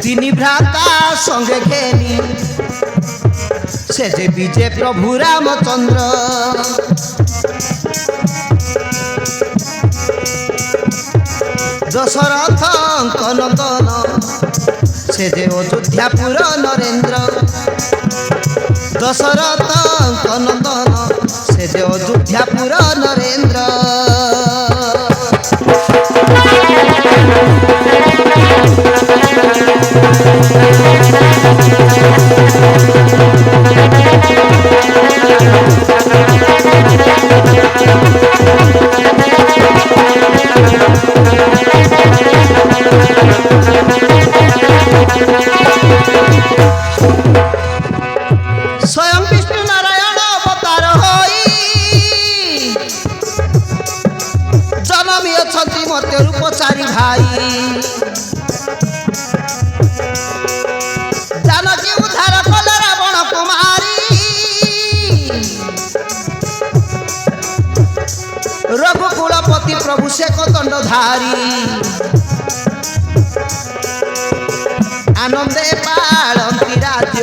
তিনি ভ্রাতা সঙ্গে ঘেনি সে যে বিজে প্রভু রামচন্দ্র। দশরথ নন্দন সে যে অযোধ্যাপুর নরেন্দ্র। দশরথ নন্দন সে যে অযোধ্যাপুর নরেন্দ্র। স্বয়ং বিষ্ণু নারায়ণ অবতার হই জনমী অছন্তি মর্ত্য রূপচারী ভাই। জানকী উদ্ধার কলে রাবণ কুমারী রঘুকুলপতি প্রভু শেখ দণ্ডধারী। আনন্দে পালন্তি রাজ্য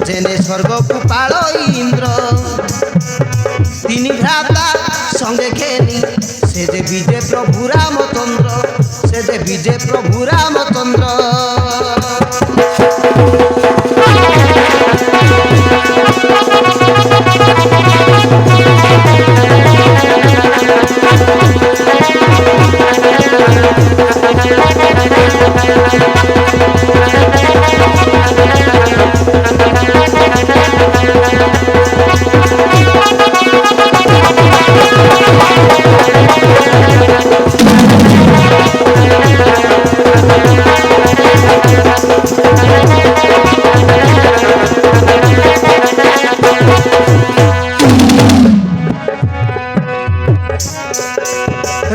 জেনে স্বর্গকু পাল ইন্দ্র। তিনি ভ্রাতা সঙ্গে ঘেনি সে যে বিজে প্রভু রামচন্দ্র। সে যে বিজে প্রভু রামচন্দ্র।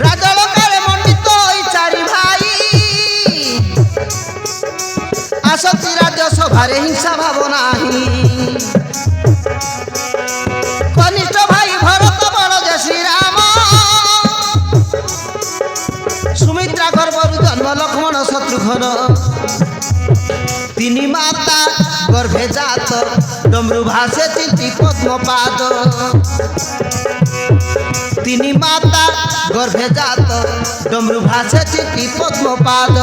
রাজলঙ্কারে মণ্ডিত ওই চারি ভাই আসতি রাজ্য সভারে হিংসা ভাব নাহি। কনিষ্ঠ ভাই ভরত বড় যে শ্রীরাম সুমিত্রা গর্ভরু জন্ম লক্ষ্মণ শত্রুঘ্ন। তিনি মাতা গর্ভে জাত ডমরু ভাসে চিন্তি পদ্মপাদ। তিনি মাতা গর্ভে জাত ডমরু ভাসে চিন্তি পদ্মপাদ।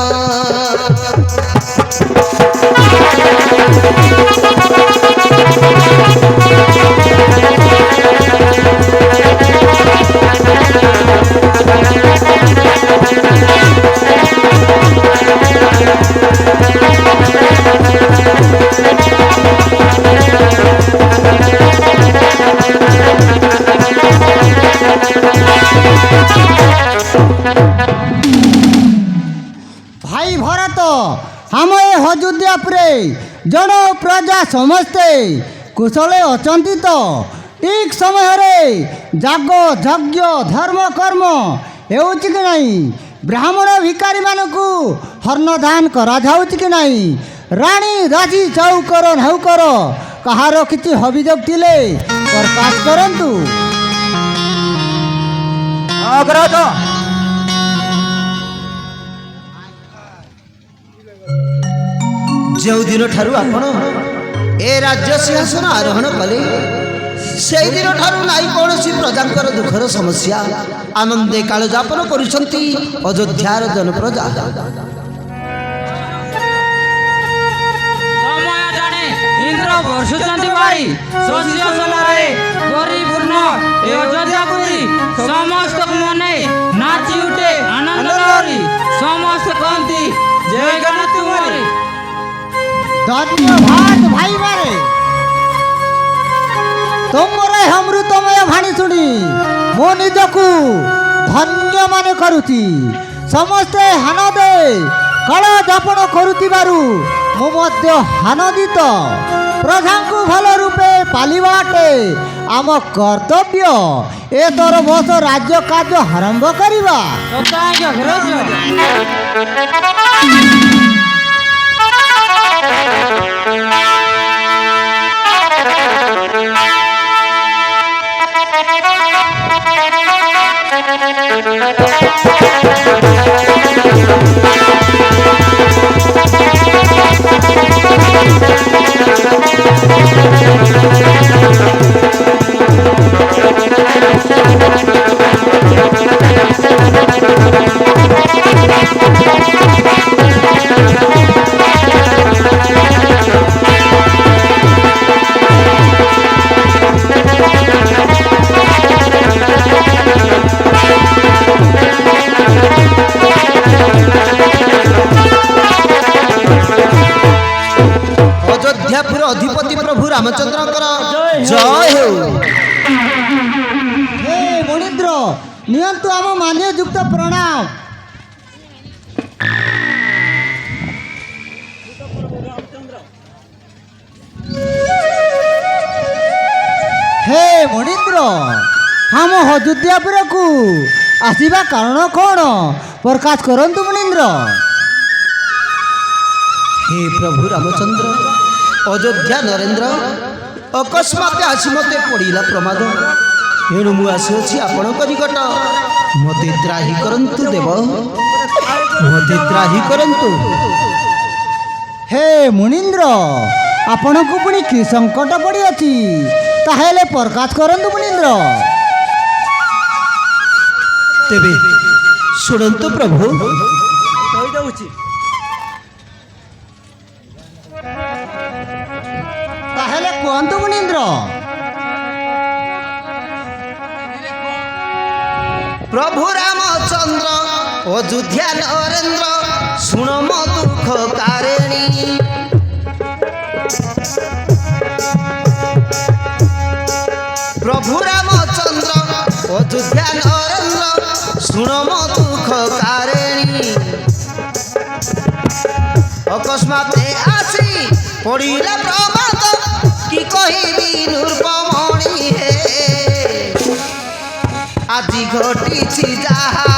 भाई भरत हम ए अयोध्यापुरे जन प्रजा समस्ते कुशले अचंती तो ठीक समय जाग यज्ञ धर्म कर्म हेउछि कि नहीं। ब्राह्मण भिकारी मानकु हर्णदान करा जाउछि कि नहीं। रानी राजी चौकर नौकर कहार किछि अभियोग थिले प्रकाश करंतु। अग्रज जो दिन ठारू आपण ए राज्य सिंहासन आरोहण कले से दिन ठारू नाई कौन प्रजा दुखर समस्या आनंदे काल जापन करुछंती अयोध्यार जन प्रजा। इंद्र वर्षुचंती भाई शस्य सलारे परिपूर्ण ए अयोध्यापुरी समस्त मने नाची उठे आनंद लहरी समस्त कहती जय गणेश तुम्हारी। धन्यवाद भाई मारे तुमरे अमृतमय भाणी शुणी मो निजकू ଧନ୍ୟ ମାନେ କରୁଛି। ସମସ୍ତେ ହାନଦେ କାଳ ଯାପନ କରୁଥିବାରୁ ମୁଁ ମଧ୍ୟ ଆନନ୍ଦିତ। ପ୍ରଜାଙ୍କୁ ଭଲ ରୂପେ ପାଳିବା ଅଟେ ଆମ କର୍ତ୍ତବ୍ୟ। ଏଥର ବର୍ଷ ରାଜ୍ୟ କାର୍ଯ୍ୟ ଆରମ୍ଭ କରିବା। ସତ ଆଜ୍ଞା ଘରଜ। ଅଯୋଧ୍ୟାପୁର ଅଧିପତି ପ୍ରଭୁ ରାମଚନ୍ଦ୍ରଙ୍କର ଜୟ ହେଉ। ହେ ମଣିନ୍ଦ୍ର, ନିଅନ୍ତୁ ଆମ ମାନ୍ୟଯୁକ୍ତ ପ୍ରଣାମ। ହେ ମଣିନ୍ଦ୍ର, ଆମ ଅଯୋଧ୍ୟାପୁରକୁ ଆସିବା କାରଣ କ'ଣ ପ୍ରକାଶ କରନ୍ତୁ ମଣିନ୍ଦ୍ର। ହେ ପ୍ରଭୁ ରାମଚନ୍ଦ୍ର, ଅଯୋଧ୍ୟା ନରେନ୍ଦ୍ର ଅକସ୍ମାତ ଆସି ମୋତେ ପଡ଼ିଲା ପ୍ରମାଦ। ଏଣୁ ମୁଁ ଆସିଅଛି ଆପଣଙ୍କ ନିକଟ। ମୋତେ ତ୍ରାହି କରନ୍ତୁ ଦେବ, ମୋତେ ତ୍ରାହି କରନ୍ତୁ। ହେ ମୁନୀନ୍ଦ୍ର, ଆପଣଙ୍କୁ ପୁଣି କି ସଙ୍କଟ ପଡ଼ିଅଛି ତାହେଲେ ପ୍ରକାଶ କରନ୍ତୁ ମୁନୀନ୍ଦ୍ର। ତେବେ ଶୁଣନ୍ତୁ ପ୍ରଭୁ। ତାହେଲେ କୁହନ୍ତୁ ମୁନୀନ୍ଦ୍ର। ପ୍ରଭୁ ରାମଚନ୍ଦ୍ର ଅଯୋଧ୍ୟା ନରେନ୍ଦ୍ର ଶୁଣ ମୋ ଦୁଃଖ କାରେଣୀ। ପ୍ରଭୁ ରାମଚନ୍ଦ୍ର ଅଯୋଧ୍ୟା ନରେନ୍ଦ୍ର ଶୁଣ ମୋ ଦୁଃଖ କାରେଣୀ। ଅକସ୍ମାତେ ଆସି ପଡ଼ିଲା ପ୍ରମାଦ, କି କହିବି ନୃପମଣି ହେ। ଆଜି ଘଟିଛି ଯାହା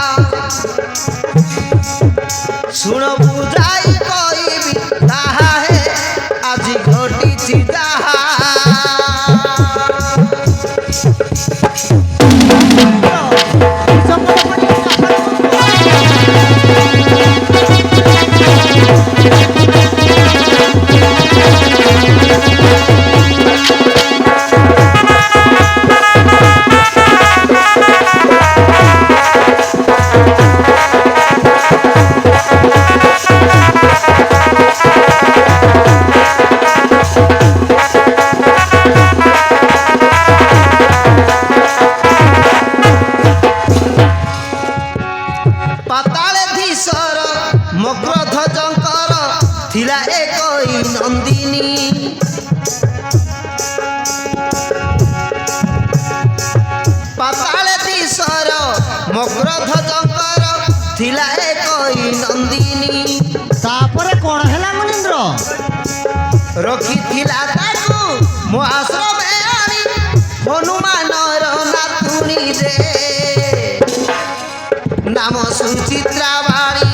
ଶୁଣ ବୁଝାଇ କହିବି ତାହା ହେ। ଆଜି ଘଟିଛି ଯାହା ମଗ୍ରଧ୍ୱଜଙ୍କର ଥିଲା ଏକଇ ନନ୍ଦିନୀ। ପାତାଳେ ଦିଶର ମଗ୍ରଧ୍ୱଜଙ୍କର ଥିଲା ଏକଇ ନନ୍ଦିନୀ। ତାପରେ କ'ଣ ହେଲା ମୁନୀନ୍ଦ୍ର? ରଖିଥିଲା ତାକୁ ମୋ ଆଶ୍ରମେ ଆଣି ହନୁମାନର ନାତୁଣୀ ଯେ। ନାମ ସୁଚିତ୍ରାବାଣୀ,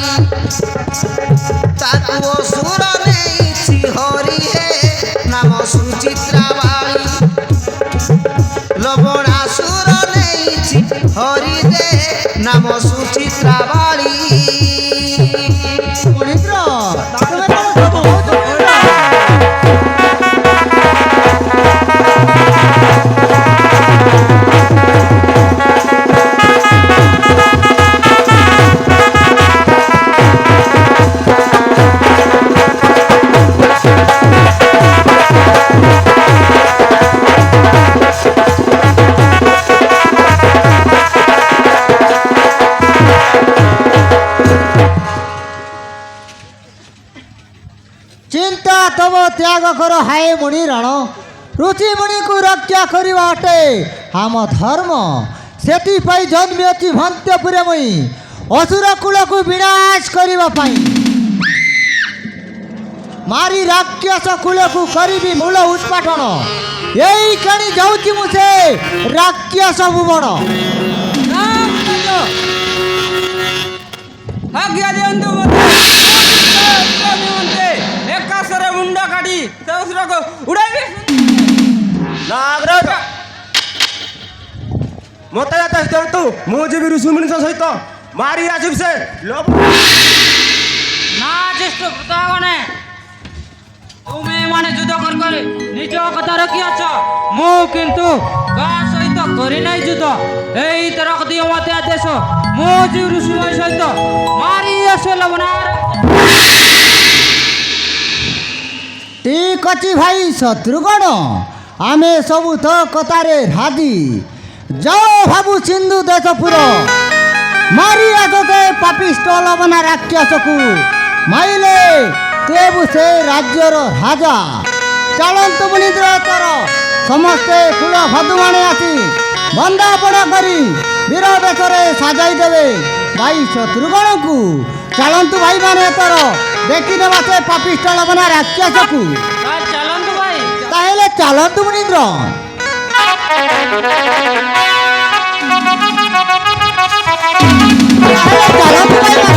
ତାକୁ ଅସୁର ନେଇଛି ହରି ହେ। ନାମ ସୁଚିତ୍ରାବାଣୀ, ଲବଣାସୁର ନେଇଛି ହରି ଯେ। ନାମ ସୁଚିତ୍ରାବାଣୀ। ମୁନୀନ୍ଦ୍ର, ତୁମେ କ'ଣ ସବୁ କହୁଛ ମୁନୀନ୍ଦ୍ର? ଚିନ୍ତା ତବ ତ୍ୟାଗ କର ହାଏ ମୁନି ରାଣ। ଋଷିମୁନିକୁ ରକ୍ଷା କରିବା ଅଟେ ଆମ ଧର୍ମ। ସେଥିପାଇଁ ଜନ୍ମିଅଛି ଭନ୍ତ୍ୟପୁରେ ମୁଇଁ ଅସୁର କୂଳକୁ ବିନାଶ କରିବା ପାଇଁ। ମାରି ରାକ୍ଷସ କୂଳକୁ କରିବି ମୂଳ ଉତ୍ପାଟନ। ଏଇ କାଣି ଯାଉଛି ମୁଁ ସେ ରାକ୍ଷସ ଭୁବନ। ଆଜ୍ଞା ଦିଅନ୍ତୁ ମୋତେ ଏକାଶରେ ମୁଣ୍ଡ କାଟି ସେ ଅସୁରକୁ ଉଡ଼ାଇବି। ନାଗରାଜ ମୋତେ ଏତେ ଦିଅନ୍ତୁ, ମୁଁ ଯିବି ଋଷିମୁନିଙ୍କ ସହିତ ମାରି ଆସିବି ସେ ନା ଜ୍ୟେଷ୍ଠ ଭୃତାଗଣେ, ତୁମେ ମାନେ ଯୁଦ୍ଧ କରି ନିଜ କଥା ରଖିଅଛ। ମୁଁ କିନ୍ତୁ କାହା ସହିତ କରିନାହିଁ ଯୁଦ୍ଧ। ଏଇ ତରକ ଦିଅ ମୋତେ ଆଦେଶ, ମୁଁ ଯିବି ଋଷିମୁନି ସହିତ ମାରି ଆସିବ ଲବଣାର। ଠିକ୍ ଅଛି ଭାଇ ଶତ୍ରୁଘ୍ନ, ଆମେ ସବୁ ତୋ କଥାରେ ରାଜି। ଯାଅ ଭାବୁ ସିନ୍ଧୁ ଦେଶପୁର, ମାରି ଆସ ସେ ପାପିଷ୍ଟ ଲବଣା ରାକ୍ଷସକୁ। ମାଇଲେ ଦେବୁ ସେ ରାଜ୍ୟର ରାଜା। ଚାଲନ୍ତୁ ମୁନିନ୍ଦ୍ର ତର ସମସ୍ତେ କୁଳ ଭଦୁମାନେ ଆସି ବନ୍ଦାପଣ କରି ବୀର ବେଶରେ ସାଜାଇ ଦେବେ ଭାଇ ଶତ୍ରୁଘ୍ନକୁ। ଚାଲନ୍ତୁ ଭାଇମାନେ ତର ଦେଖିନେବା ସେ ପାପିଷ୍ଟ ଲବଣା ରାକ୍ଷସକୁ। ଚାଲନ୍ତୁ ଭାଇ। ତାହେଲେ ଚାଲନ୍ତୁ ମୁନିନ୍ଦ୍ର। ଚାଲନ୍ତୁ ଭାଇ।